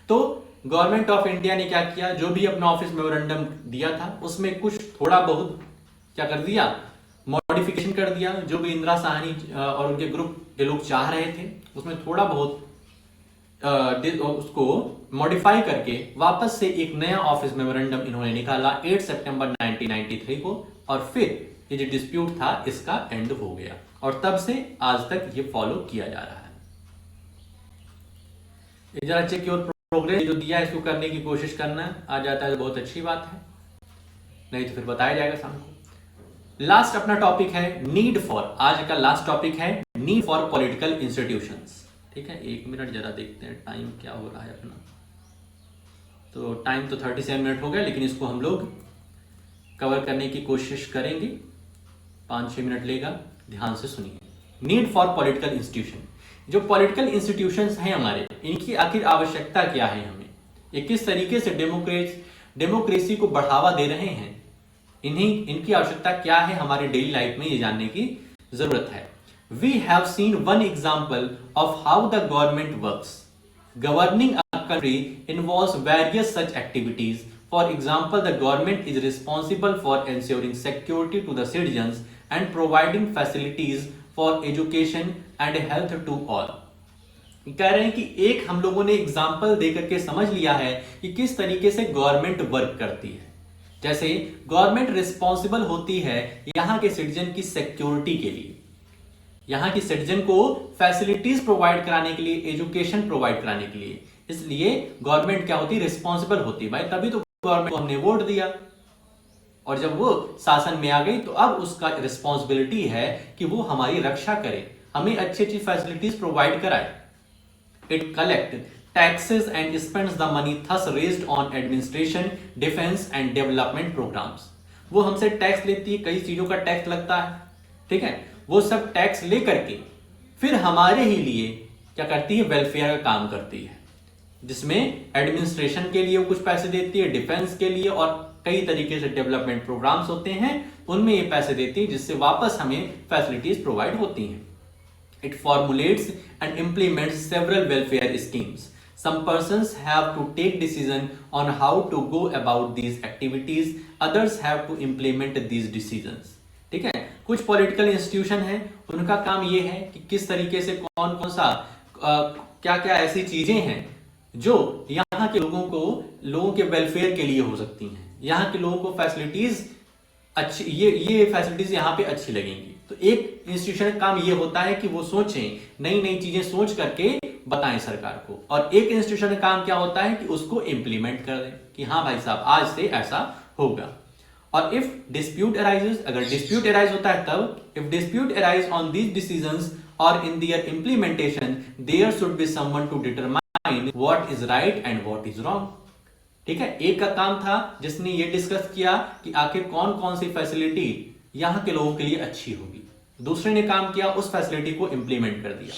तो government of India ने क्या किया, जो भी अपना office memorandum दिया था उसमें कुछ थोड़ा बहुत क्या कर दिया, मॉडिफिकेशन कर दिया। जो भी इंदिरा साहनी और उनके ग्रुप के लोग चाह रहे थे उसमें थोड़ा बहुत उसको मॉडिफाई करके वापस से एक नया ऑफिस मेमोरेंडम इन्होंने निकाला 8 सितंबर 1993 को, और फिर ये जो डिस्प्यूट था इसका एंड हो गया और तब से आज तक ये फॉलो किया जा रहा है। जरा चेक योर प्रोग्रेस जो दिया है इसको करने की कोशिश करना, आ जाता है तो बहुत अच्छी बात है, नहीं तो फिर बताया जाएगा शाम को। लास्ट अपना टॉपिक है नीड फॉर, आज का लास्ट टॉपिक है नीड फॉर पॉलिटिकल इंस्टीट्यूशंस, ठीक है। 1 मिनट जरा देखते हैं टाइम क्या हो रहा है अपना। तो टाइम तो 37 मिनट हो गया, लेकिन इसको हम लोग कवर करने की कोशिश करेंगे, 5-6 मिनट लेगा, ध्यान से सुनिए। नीड फॉर पॉलिटिकल इंस्टीट्यूशन, जो पॉलिटिकल इंस्टीट्यूशंस हैं हमारे, इनकी आखिर आवश्यकता क्या है हमें, ये किस तरीके से डेमोक्रेसी को बढ़ावा दे रहे हैं, इनकी आवश्यकता क्या है हमारे डेली लाइफ में, ये जानने की जरूरत है। We have seen one example of how the government works. Governing a country involves various such activities. For example, the government is responsible for ensuring security to the citizens and providing facilities for education and health to all. कह रहे हैं कि एक हम लोगों ने example देकर के समझ लिया है कि किस तरीके से गवर्नमेंट वर्क करती है। जैसे गवर्नमेंट रिस्पॉन्सिबल होती है यहां के सिटीजन की सिक्योरिटी के लिए, यहां की सिटीजन को फैसिलिटीज प्रोवाइड कराने के लिए, एजुकेशन प्रोवाइड कराने के लिए, इसलिए गवर्नमेंट क्या होती है, रिस्पॉन्सिबल होती है। भाई तभी तो गवर्नमेंट को हमने वोट दिया, और जब वो शासन में आ गई तो अब उसका रिस्पॉन्सिबिलिटी है कि वो हमारी रक्षा करे, हमें अच्छी अच्छी फैसिलिटीज प्रोवाइड कराए। It collect taxes and spends the money thus raised on administration, defense and development programs. वो हमसे टैक्स लेती है, कई चीजों का टैक्स लगता है, ठीक है। वो सब टैक्स ले करके फिर हमारे ही लिए क्या करती है, वेलफेयर का काम करती है, जिसमें एडमिनिस्ट्रेशन के लिए वो कुछ पैसे देती है, डिफेंस के लिए, और कई तरीके से डेवलपमेंट प्रोग्राम्स होते हैं उनमें ये पैसे देती है, जिससे वापस हमें फैसिलिटीज प्रोवाइड होती हैं। It formulates and implements several welfare schemes. Some persons have to take decision on how to go about these activities. Others have to implement these decisions. ठीक है, कुछ पॉलिटिकल इंस्टीट्यूशन है, उनका काम ये है कि किस तरीके से कौन कौन सा क्या क्या ऐसी चीजें हैं जो यहाँ के लोगों के वेलफेयर के लिए हो सकती हैं, यहाँ के लोगों को फैसिलिटीज अच्छी, ये फैसिलिटीज यहाँ पे अच्छी लगेंगी। तो एक इंस्टीट्यूशन का काम ये होता है कि वो सोचें, नई नई चीजें सोच करके बताएं सरकार को, और एक इंस्टीट्यूशन का काम क्या होता है कि उसको इंप्लीमेंट कर दें कि हाँ भाई साहब आज से ऐसा होगा। और इफ डिस्प्यूट अराइजेस, अगर डिस्प्यूट अराइज होता है तब, if dispute arise on these decisions और in their implementation, there should be someone to determine what is right and what is wrong. ठीक है, एक का काम था जिसने ये डिस्कस किया कि आखिर कौन कौन सी फैसिलिटी यहां के लोगों के लिए अच्छी होगी, दूसरे ने काम किया उस फैसिलिटी को इंप्लीमेंट कर दिया।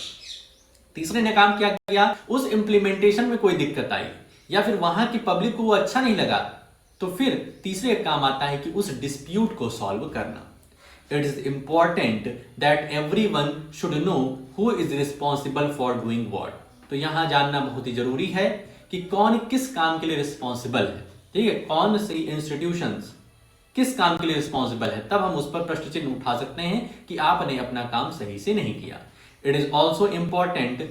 तीसरे ने काम क्या किया, उस इंप्लीमेंटेशन में कोई दिक्कत आई या फिर वहां की पब्लिक को वो अच्छा नहीं लगा, तो फिर तीसरे काम आता है कि उस डिस्प्यूट को सॉल्व करना। It is important that everyone should know who is responsible for doing what. तो यहां जानना बहुत ही जरूरी है कि कौन किस काम के लिए रिस्पॉन्सिबल है, ठीक है, कौन सी इंस्टीट्यूशंस किस काम के लिए रिस्पॉन्सिबल है, तब हम उस पर प्रश्न चिन्ह उठा सकते हैं कि आपने अपना काम सही से नहीं किया। It is also important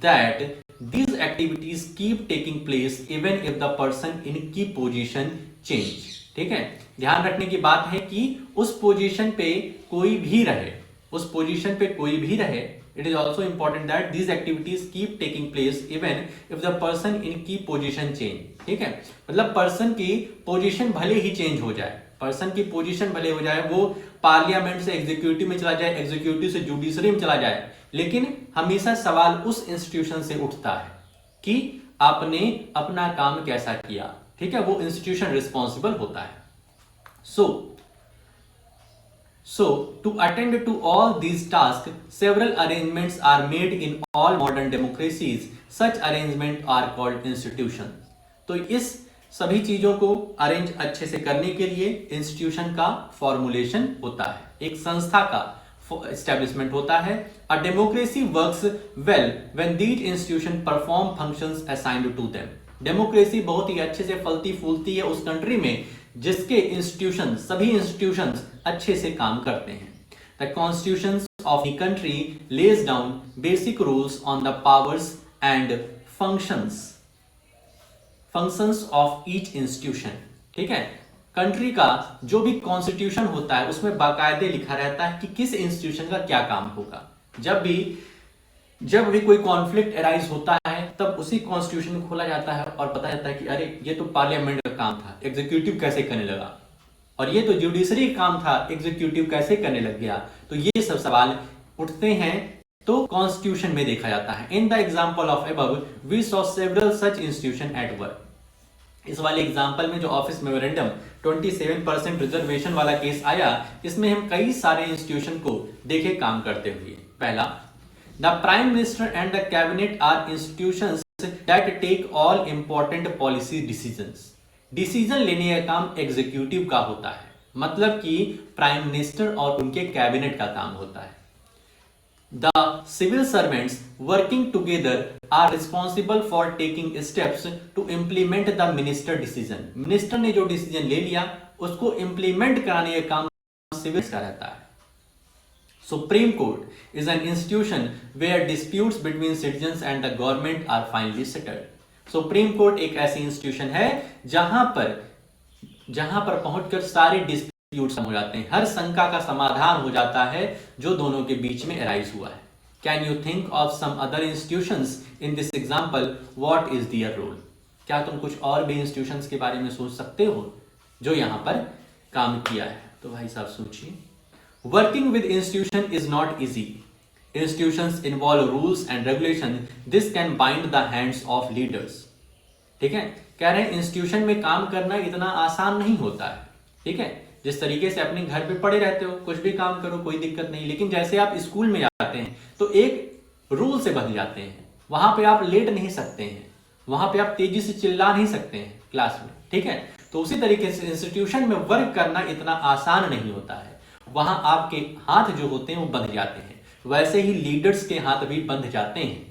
that these activities keep taking place even if the person in key position change। ठीक है, ध्यान रखने की बात है कि उस पोजीशन पे कोई भी रहे, उस पोजीशन पे कोई भी रहे। It is also important that these activities keep taking place even if the person in key position change। ठीक है, मतलब पर्सन की पोजीशन भले ही चेंज हो जाए, पर्सन की पोजीशन भले हो जाए, वो पार्लियामेंट से एग्जीक्यूटिव में चला जाए, एग्जीक्यूटिव से जुडिशरी में चला जाए, लेकिन हमेशा सवाल उस इंस्टीट्यूशन से उठता है कि आपने अपना काम कैसा किया। ठीक है, वो इंस्टीट्यूशन रिस्पॉन्सिबल होता है। So to attend to all these tasks, several arrangements are made in all modern democracies. Such arrangements are called institutions। तो इस सभी चीजों को अरेंज अच्छे से करने के लिए इंस्टीट्यूशन का फॉर्मुलेशन होता है, एक संस्था का एस्टेब्लिशमेंट होता है। A democracy works well when these institution perform functions assigned to them. Democracy बहुत ही अच्छे से फलती फूलती है उस कंट्री में जिसके इंस्टीट्यूशन, सभी इंस्टीट्यूशंस अच्छे से काम करते हैं। The constitutions of the country lays down basic rules on the powers and functions of each institution. ठीक है, कंट्री का जो भी कॉन्स्टिट्यूशन होता है उसमें बाकायदे लिखा रहता है कि किस इंस्टीट्यूशन का क्या काम होगा। जब भी कोई कॉन्फ्लिक्ट अराइज होता है तब उसी कॉन्स्टिट्यूशन को खोला जाता है और पता जाता है कि अरे ये तो पार्लियामेंट का काम था, एग्जीक्यूटिव कैसे करने लगा, और ये तो जुडिशरी का काम था, एग्जीक्यूटिव कैसे करने लग गया। तो ये सब सवाल उठते हैं तो कॉन्स्टिट्यूशन में देखा जाता है। In the example of above we saw several such institution at work. इस वाले एग्जाम्पल में जो ऑफिस मेमोरेंडम 27% रिजर्वेशन वाला केस आया, इसमें हम कई सारे इंस्टीट्यूशन को देखे काम करते हुए। पहला, the prime minister and the cabinet are institutions that take all important policy decisions. Decision लेने का काम एग्जीक्यूटिव का होता है, मतलब कि प्राइम मिनिस्टर और उनके कैबिनेट का काम होता है। The civil servants working together are responsible for taking steps to implement the minister decision। Minister ने जो डिसीजन ले लिया उसको इंप्लीमेंट कराने का काम सिविल का रहता है। Supreme court is an institution where disputes between citizens and the government are finally settled। Supreme court एक ऐसी इंस्टीट्यूशन है जहां पर पहुंचकर सारे डिस्प्यूट्स हो जाते हैं, हर शंका का समाधान हो जाता है जो दोनों के बीच में अराइज हुआ है। Can you think of some other institutions in this example, what is their role. क्या तुम कुछ और भी इंस्टीट्यूशंस के बारे में सोच सकते हो जो यहां पर काम किया है। तो भाई साहब सोचिए, working with institution is not easy. Institutions involve rules and regulation. This can bind the hands of leaders। ठीक है, कह रहे हैं इंस्टीट्यूशन में काम करना इतना आसान नहीं होता है। ठीक है, जिस तरीके से अपने घर पे पड़े रहते हो, कुछ भी काम करो कोई दिक्कत नहीं, लेकिन जैसे आप स्कूल में जाते हैं तो एक रूल से बंध जाते हैं, वहां पे आप लेट नहीं सकते हैं, वहां पे आप तेजी से चिल्ला नहीं सकते हैं क्लास में। ठीक है, तो उसी तरीके से इंस्टीट्यूशन में वर्क करना इतना आसान नहीं होता है, वहां आपके हाथ जो होते हैं वो बंध जाते हैं, वैसे ही लीडर्स के हाथ भी बंध जाते हैं।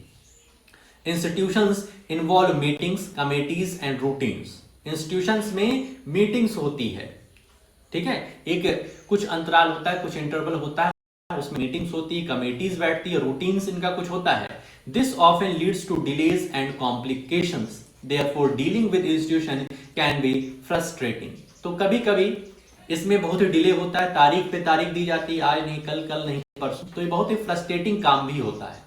Institutions involve meetings, committees and routines. Institutions में मीटिंग्स होती है, ठीक है, एक कुछ अंतराल होता है, कुछ इंटरवल होता है, उसमें मीटिंग्स होती है, कमेटीज बैठती है, रूटीन्स इनका कुछ होता है। This often leads to delays and complications, therefore dealing with institution can be frustrating. तो कभी कभी इसमें बहुत ही डिले होता है, तारीख पे तारीख दी जाती है, आज नहीं कल, कल नहीं परसों, तो ये बहुत ही फ्रस्ट्रेटिंग काम भी होता है।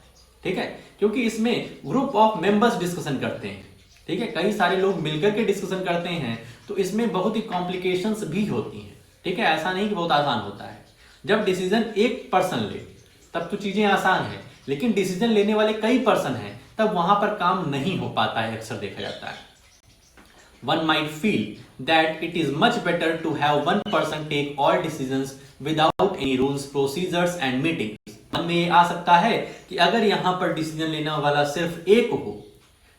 ठीक है, क्योंकि इसमें ग्रुप ऑफ मेंबर्स डिस्कशन करते हैं, ठीक है, कई सारे लोग मिलकर के डिस्कशन करते हैं, तो इसमें बहुत ही कॉम्प्लिकेशंस भी होती हैं। ठीक है, ऐसा नहीं कि बहुत आसान होता है। जब डिसीजन एक पर्सन ले तब तो चीजें आसान है, लेकिन डिसीजन लेने वाले कई पर्सन हैं तब वहां पर काम नहीं हो पाता है, अक्सर देखा जाता है। One might feel that it is much better to have one person take all decisions without any rules, procedures and meetings। मन में ये आ सकता है कि अगर यहाँ पर डिसीजन लेने वाला सिर्फ एक हो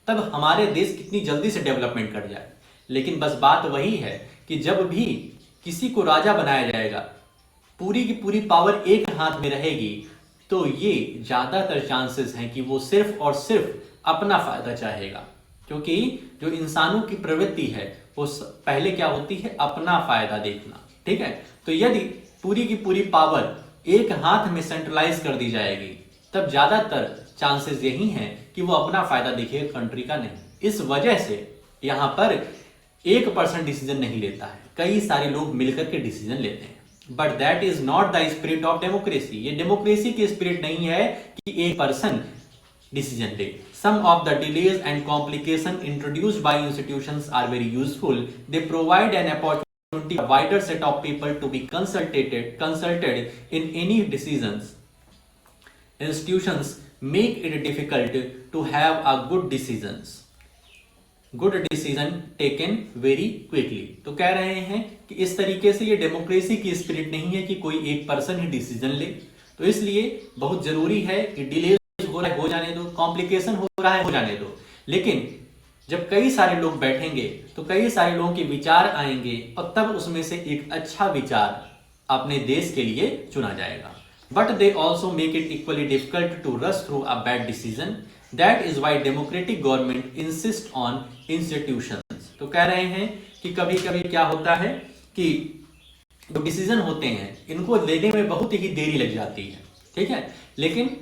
तब हमारे देश कितनी जल्दी से डेवलपमेंट कर जाए। लेकिन बस बात वही है कि जब भी किसी को राजा बनाया जाएगा, पूरी की पूरी पावर एक हाथ में रहेगी, तो ये ज्यादातर चांसेस हैं कि वो सिर्फ और सिर्फ अपना फायदा चाहेगा। क्योंकि जो इंसानों की प्रवृत्ति है वो पहले क्या होती है, अपना फायदा देखना। ठीक है, तो यदि पूरी की पूरी पावर एक हाथ में सेंट्रलाइज कर दी जाएगी तब ज्यादातर चांसेस यही हैं कि वो अपना फायदा देखेगा, कंट्री का नहीं। इस वजह से यहां पर 1% डिसीजन नहीं लेता है, कई सारे लोग मिलकर के डिसीजन लेते हैं। But that is not the spirit of democracy. ये डेमोक्रेसी की स्पिरिट नहीं है कि एक पर्सन डिसीजन ले। Some of the delays and complication introduced by institutions are very useful. They provide an opportunity for a wider set of people to be consulted in any decisions. Institutions make it difficult to have a good decision taken very quickly. तो कह रहे हैं कि इस तरीके से ये democracy की स्पिरिट नहीं है कि कोई एक पर्सन ही डिसीजन ले। तो इसलिए बहुत जरूरी है कि डिले हो जाने दो, कॉम्प्लिकेशन हो रहा है हो जाने दो, लेकिन जब कई सारे लोग बैठेंगे तो कई सारे लोगों के विचार आएंगे और तब उसमें से एक अच्छा विचार अपने देश के लिए चुना जाएगा। But they also make it equally difficult to rush through a bad decision. That is why democratic government insist on institutions. तो कह रहे हैं कि कभी कभी क्या होता है कि जो डिसीजन होते हैं इनको लेने में बहुत ही देरी लग जाती है। ठीक है, लेकिन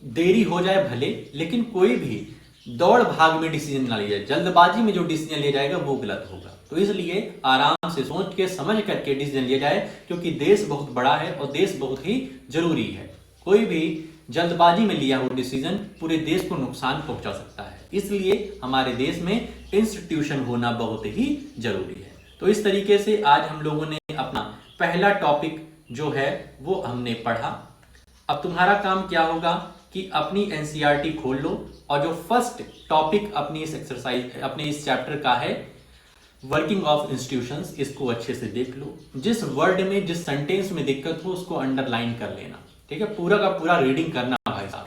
देरी हो जाए भले, लेकिन कोई भी दौड़ भाग में डिसीजन ना लिया जाए। जल्दबाजी में जो डिसीजन लिया जाएगा वो गलत होगा। तो इसलिए आराम से सोच के समझ करके डिसीजन लिया जाए, क्योंकि देश बहुत बड़ा है और देश बहुत ही जरूरी है। कोई भी जल्दबाजी में लिया हुआ डिसीजन पूरे देश को नुकसान पहुंचा सकता है। इसलिए हमारे देश में इंस्टीट्यूशन होना बहुत ही जरूरी है। तो इस तरीके से आज हम लोगों ने अपना पहला टॉपिक जो है वो हमने पढ़ा। अब तुम्हारा काम क्या होगा कि अपनी एनसीईआरटी खोल लो और जो फर्स्ट टॉपिक अपनी इस एक्सरसाइज अपने इस चैप्टर का है वर्किंग ऑफ इंस्टीट्यूशंस, इसको अच्छे से देख लो। जिस वर्ड में जिस सेंटेंस में दिक्कत हो उसको अंडरलाइन कर लेना। ठीक है, पूरा का पूरा रीडिंग करना भाई साहब,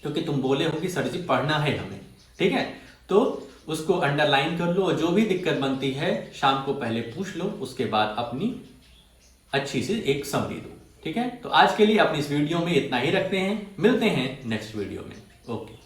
क्योंकि तुम बोले हो कि सर जी पढ़ना है हमें। ठीक है, तो उसको अंडरलाइन कर लो और जो भी दिक्कत बनती है शाम को पहले पूछ लो, उसके बाद अपनी अच्छी से एक समरी दो। ठीक है, तो आज के लिए अपनी इस वीडियो में इतना ही रखते हैं, मिलते हैं नेक्स्ट वीडियो में। ओके।